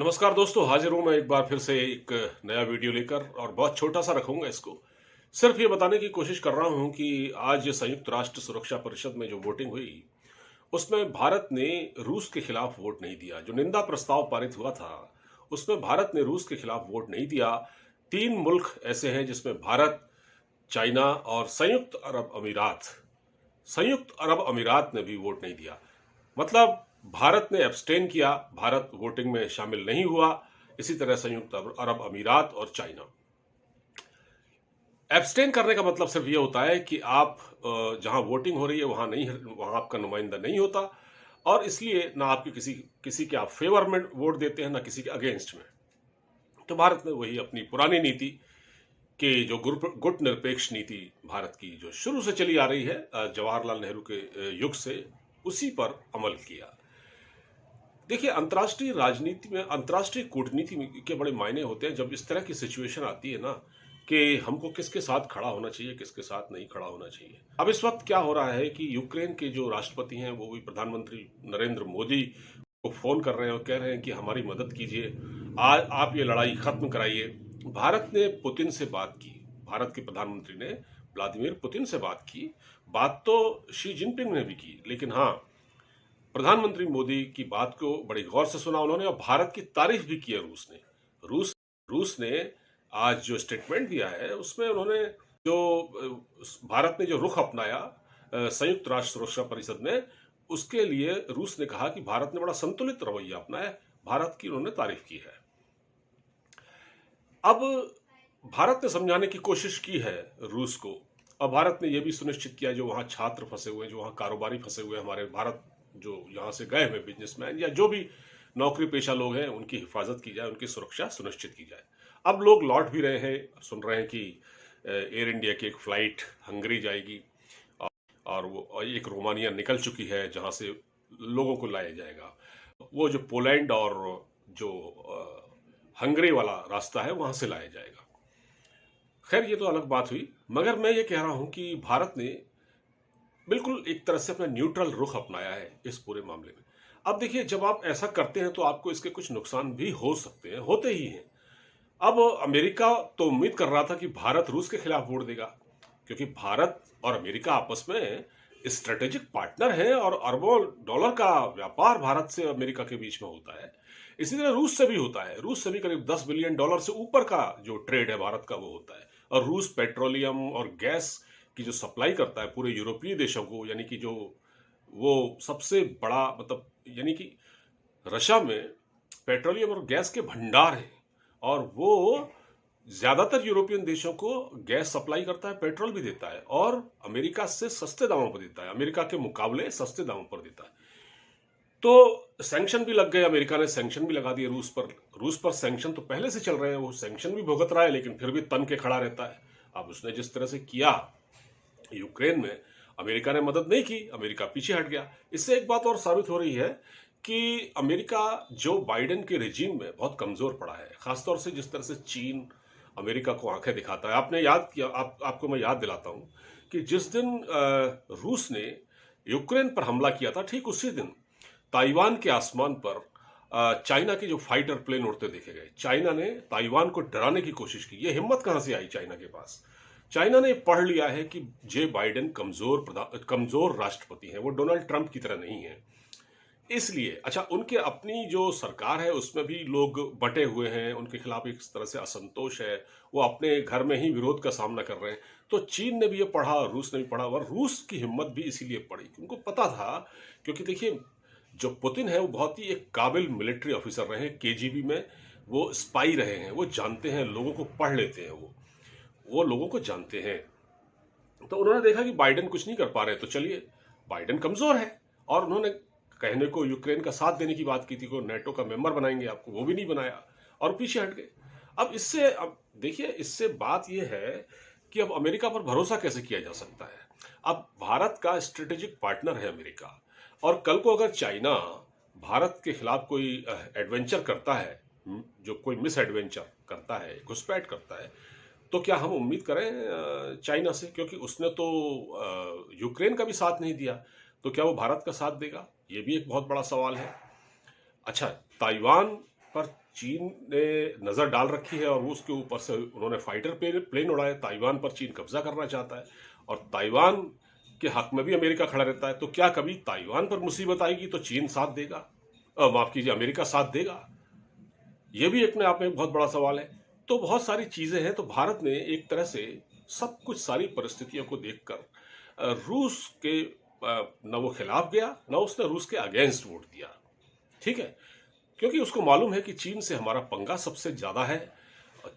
नमस्कार दोस्तों, हाजिर हूं मैं एक बार फिर से एक नया वीडियो लेकर और बहुत छोटा सा रखूंगा इसको। सिर्फ ये बताने की कोशिश कर रहा हूं कि आज संयुक्त राष्ट्र सुरक्षा परिषद में जो वोटिंग हुई उसमें भारत ने रूस के खिलाफ वोट नहीं दिया। जो निंदा प्रस्ताव पारित हुआ था उसमें भारत ने रूस के खिलाफ वोट नहीं दिया। 3 मुल्क ऐसे हैं जिसमें भारत, चाइना और संयुक्त अरब अमीरात ने भी वोट नहीं दिया। मतलब भारत ने एब्सटेन किया, भारत वोटिंग में शामिल नहीं हुआ। इसी तरह संयुक्त अरब अमीरात और चाइना। एब्सटेन करने का मतलब सिर्फ ये होता है कि आप जहां वोटिंग हो रही है वहां आपका नुमाइंदा नहीं होता, और इसलिए ना आपके किसी किसी के आप फेवर में वोट देते हैं, ना किसी के अगेंस्ट में। तो भारत ने वही अपनी पुरानी नीति कि जो गुट निरपेक्ष नीति भारत की जो शुरू से चली आ रही है, जवाहरलाल नेहरू के युग से, उसी पर अमल किया। देखिए, अंतर्राष्ट्रीय राजनीति में, अंतर्राष्ट्रीय कूटनीति के बड़े मायने होते हैं जब इस तरह की सिचुएशन आती है ना, कि हमको किसके साथ खड़ा होना चाहिए, किसके साथ नहीं खड़ा होना चाहिए। अब इस वक्त क्या हो रहा है कि यूक्रेन के जो राष्ट्रपति हैं वो भी प्रधानमंत्री नरेंद्र मोदी को फोन कर रहे हैं और कह रहे हैं कि हमारी मदद कीजिए, आज आप ये लड़ाई खत्म कराइए। भारत ने पुतिन से बात की, भारत के प्रधानमंत्री ने व्लादिमीर पुतिन से बात की। बात तो शी जिनपिंग ने भी की, लेकिन हाँ, प्रधानमंत्री मोदी की बात को बड़ी गौर से सुना उन्होंने, और भारत की तारीफ भी की है रूस ने। रूस ने आज जो स्टेटमेंट दिया है उसमें उन्होंने जो भारत ने जो रुख अपनाया संयुक्त राष्ट्र सुरक्षा परिषद में, उसके लिए रूस ने कहा कि भारत ने बड़ा संतुलित रवैया अपनाया। भारत की उन्होंने तारीफ की है। अब भारत ने समझाने की कोशिश की है रूस को, और भारत ने यह भी सुनिश्चित किया जो वहां छात्र फंसे हुए हैं, जो वहां कारोबारी फंसे हुए हैं, हमारे भारत जो यहां से गए हुए बिजनेसमैन या जो भी नौकरी पेशा लोग हैं, उनकी हिफाजत की जाए, उनकी सुरक्षा सुनिश्चित की जाए। अब लोग लौट भी रहे हैं, सुन रहे हैं कि एयर इंडिया की एक फ्लाइट हंगरी जाएगी, और वो एक रोमानिया निकल चुकी है जहां से लोगों को लाया जाएगा। वो जो पोलैंड और जो हंगरी वाला रास्ता है वहां से लाया जाएगा। खैर, ये तो अलग बात हुई, मगर मैं ये कह रहा हूं कि भारत ने बिल्कुल एक तरह से अपना न्यूट्रल रुख अपनाया है इस पूरे मामले में। अब देखिए, जब आप ऐसा करते हैं तो आपको इसके कुछ नुकसान भी हो सकते हैं, होते ही हैं। अब अमेरिका तो उम्मीद कर रहा था कि भारत रूस के खिलाफ वोट देगा, क्योंकि भारत और अमेरिका आपस में स्ट्रेटेजिक पार्टनर हैं और अरबों डॉलर का व्यापार भारत से अमेरिका के बीच में होता है। इसी तरह रूस से भी होता है। रूस से भी करीब $10 बिलियन से ऊपर का जो ट्रेड है भारत का, वो होता है। और रूस पेट्रोलियम और गैस की जो सप्लाई करता है पूरे यूरोपीय देशों को, यानी कि जो वो सबसे बड़ा, मतलब यानी कि रशिया में पेट्रोलियम और गैस के भंडार हैं, और वो ज्यादातर यूरोपियन देशों को गैस सप्लाई करता है, पेट्रोल भी देता है, और अमेरिका से सस्ते दामों पर देता है, अमेरिका के मुकाबले सस्ते दामों पर देता है। तो सैंक्शन भी लग गए, अमेरिका ने सैंक्शन भी लगा दिए रूस पर। रूस पर सैंक्शन तो पहले से चल रहे हैं, वो सैंक्शन भी भुगत रहा है, लेकिन फिर भी तन के खड़ा रहता है। अब उसने जिस तरह से किया यूक्रेन में, अमेरिका ने मदद नहीं की, अमेरिका पीछे हट गया। इससे एक बात और साबित हो रही है कि अमेरिका जो बाइडेन के रिजीम में बहुत कमजोर पड़ा है, खासतौर से जिस तरह से चीन अमेरिका को आंखें दिखाता है। आपने याद किया, आपको मैं याद दिलाता हूं कि जिस दिन रूस ने यूक्रेन पर हमला किया था, ठीक उसी दिन ताइवान के आसमान पर चाइना के जो फाइटर प्लेन उड़ते देखे गए। चाइना ने ताइवान को डराने की कोशिश की। ये हिम्मत कहां से आई चाइना के पास? चाइना ने पढ़ लिया है कि जे बाइडेन कमजोर राष्ट्रपति हैं, वो डोनाल्ड ट्रंप की तरह नहीं है। इसलिए अच्छा, उनके अपनी जो सरकार है उसमें भी लोग बटे हुए हैं, उनके खिलाफ एक तरह से असंतोष है, वो अपने घर में ही विरोध का सामना कर रहे हैं। तो चीन ने भी ये पढ़ा, रूस ने भी पढ़ा, और रूस की हिम्मत भी इसीलिए पड़ी, उनको पता था। क्योंकि देखिए, जो पुतिन है वो बहुत ही एक काबिल मिलिट्री ऑफिसर रहे हैं, केजीबी में वो स्पाई रहे हैं, वो जानते हैं, लोगों को पढ़ लेते हैं, वो लोगों को जानते हैं। तो उन्होंने देखा कि बाइडेन कुछ नहीं कर पा रहे, तो चलिए, बाइडेन कमजोर है, और उन्होंने कहने को यूक्रेन का साथ देने की बात की थी, को नेटो का मेंबर बनाएंगे आपको, वो भी नहीं बनाया और पीछे हट गए। अब देखिए, इससे बात यह है कि अब अमेरिका पर भरोसा कैसे किया जा सकता है। अब भारत का स्ट्रेटेजिक पार्टनर है अमेरिका, और कल को अगर चाइना भारत के खिलाफ कोई एडवेंचर करता है, जो कोई मिस एडवेंचर करता है, घुसपैठ करता है, तो क्या हम उम्मीद करें चाइना से? क्योंकि उसने तो यूक्रेन का भी साथ नहीं दिया, तो क्या वो भारत का साथ देगा? ये भी एक बहुत बड़ा सवाल है। अच्छा, ताइवान पर चीन ने नजर डाल रखी है और वो उसके ऊपर से उन्होंने फाइटर प्लेन उड़ाए। ताइवान पर चीन कब्जा करना चाहता है और ताइवान के हक में भी अमेरिका खड़ा रहता है। तो क्या कभी ताइवान पर मुसीबत आएगी तो चीन साथ देगा? माफ कीजिए, अमेरिका साथ देगा? ये भी अपने आप में बहुत बड़ा सवाल है। तो बहुत सारी चीजें हैं। तो भारत ने एक तरह से सब कुछ, सारी परिस्थितियों को देखकर रूस के न वो खिलाफ गया, न उसने रूस के अगेंस्ट वोट दिया। ठीक है, क्योंकि उसको मालूम है कि चीन से हमारा पंगा सबसे ज्यादा है।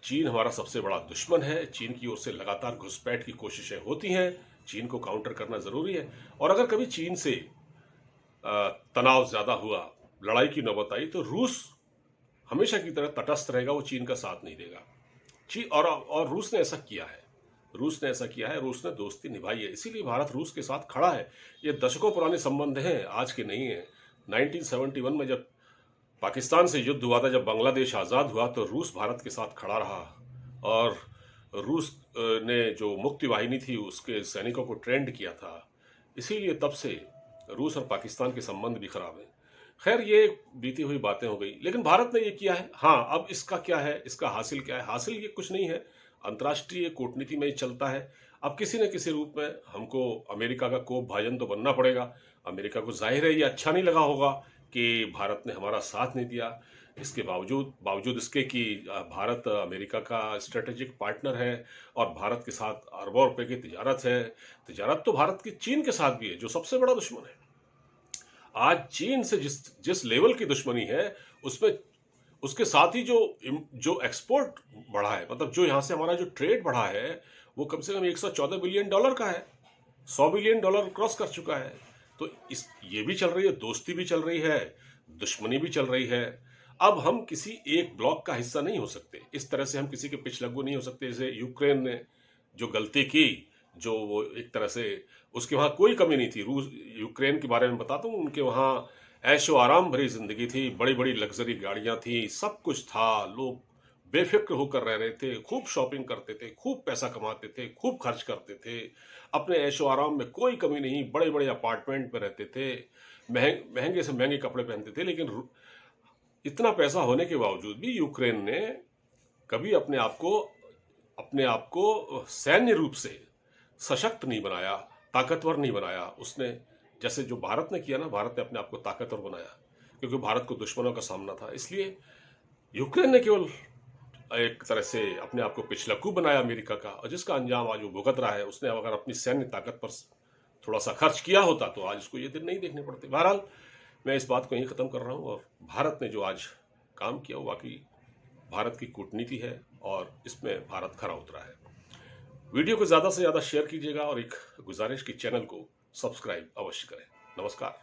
चीन हमारा सबसे बड़ा दुश्मन है। चीन की ओर से लगातार घुसपैठ की कोशिशें होती हैं। चीन को काउंटर करना जरूरी है। और अगर कभी चीन से तनाव ज्यादा हुआ, लड़ाई की नौबत आई, तो रूस हमेशा की तरह तटस्थ रहेगा, वो चीन का साथ नहीं देगा। चीन और रूस ने ऐसा किया है। रूस ने दोस्ती निभाई है। इसीलिए भारत रूस के साथ खड़ा है। ये दशकों पुराने संबंध हैं, आज के नहीं है। 1971 में जब पाकिस्तान से युद्ध हुआ था, जब बांग्लादेश आज़ाद हुआ, तो रूस भारत के साथ खड़ा रहा और रूस ने जो मुक्ति वाहिनी थी उसके सैनिकों को ट्रेंड किया था। इसीलिए तब से रूस और पाकिस्तान के संबंध भी खराब हैं। खैर, ये बीती हुई बातें हो गई, लेकिन भारत ने ये किया है। हाँ, अब इसका क्या है, इसका हासिल क्या है? हासिल ये कुछ नहीं है, अंतर्राष्ट्रीय कूटनीति में ही चलता है। अब किसी न किसी रूप में हमको अमेरिका का कोप भाजन तो बनना पड़ेगा। अमेरिका को जाहिर है ये अच्छा नहीं लगा होगा कि भारत ने हमारा साथ नहीं दिया। इसके बावजूद इसके कि भारत अमेरिका का स्ट्रेटेजिक पार्टनर है और भारत के साथ अरबों रुपए की तिजारत है। तिजारत तो भारत की चीन के साथ भी है, जो सबसे बड़ा दुश्मन है। आज चीन से जिस लेवल की दुश्मनी है, उसमें उसके साथ ही जो एक्सपोर्ट बढ़ा है, मतलब जो यहां से हमारा जो ट्रेड बढ़ा है, वो कम से कम $114 बिलियन का है। $100 बिलियन क्रॉस कर चुका है। तो ये भी चल रही है, दोस्ती भी चल रही है, दुश्मनी भी चल रही है। अब हम किसी एक ब्लॉक का हिस्सा नहीं हो सकते। इस तरह से हम किसी के पिछलग्गू नहीं हो सकते। जैसे यूक्रेन ने जो गलती की, जो वो एक तरह से, उसके वहां कोई कमी नहीं थी। यूक्रेन के बारे में बताता हूँ, उनके वहां ऐशो आराम भरी जिंदगी थी, बड़ी बड़ी लग्जरी गाड़ियां थी, सब कुछ था, लोग बेफिक्र होकर रह रहे थे, खूब शॉपिंग करते थे, खूब पैसा कमाते थे, खूब खर्च करते थे, अपने ऐशो आराम में कोई कमी नहीं, बड़े बड़े अपार्टमेंट में रहते थे, महंगे से महंगे कपड़े पहनते थे। लेकिन इतना पैसा होने के बावजूद भी यूक्रेन ने कभी अपने आप को सैन्य रूप से सशक्त नहीं बनाया, ताकतवर नहीं बनाया। उसने, जैसे जो भारत ने किया ना, भारत ने अपने आप को ताकतवर बनाया, क्योंकि भारत को दुश्मनों का सामना था। इसलिए यूक्रेन ने केवल एक तरह से अपने आप को पिछलक्कू बनाया अमेरिका का, और जिसका अंजाम आज वो भुगत रहा है। उसने अगर अपनी सैन्य ताकत पर थोड़ा सा खर्च किया होता तो आज उसको ये दिन नहीं देखने पड़ते। बहरहाल, मैं इस बात को यहीं खत्म कर रहा हूँ। और भारत ने जो आज काम किया वो वाकई भारत की कूटनीति है और इसमें भारत खरा उतरा है। वीडियो को ज्यादा से ज्यादा शेयर कीजिएगा और एक गुजारिश की, चैनल को सब्सक्राइब अवश्य करें। नमस्कार।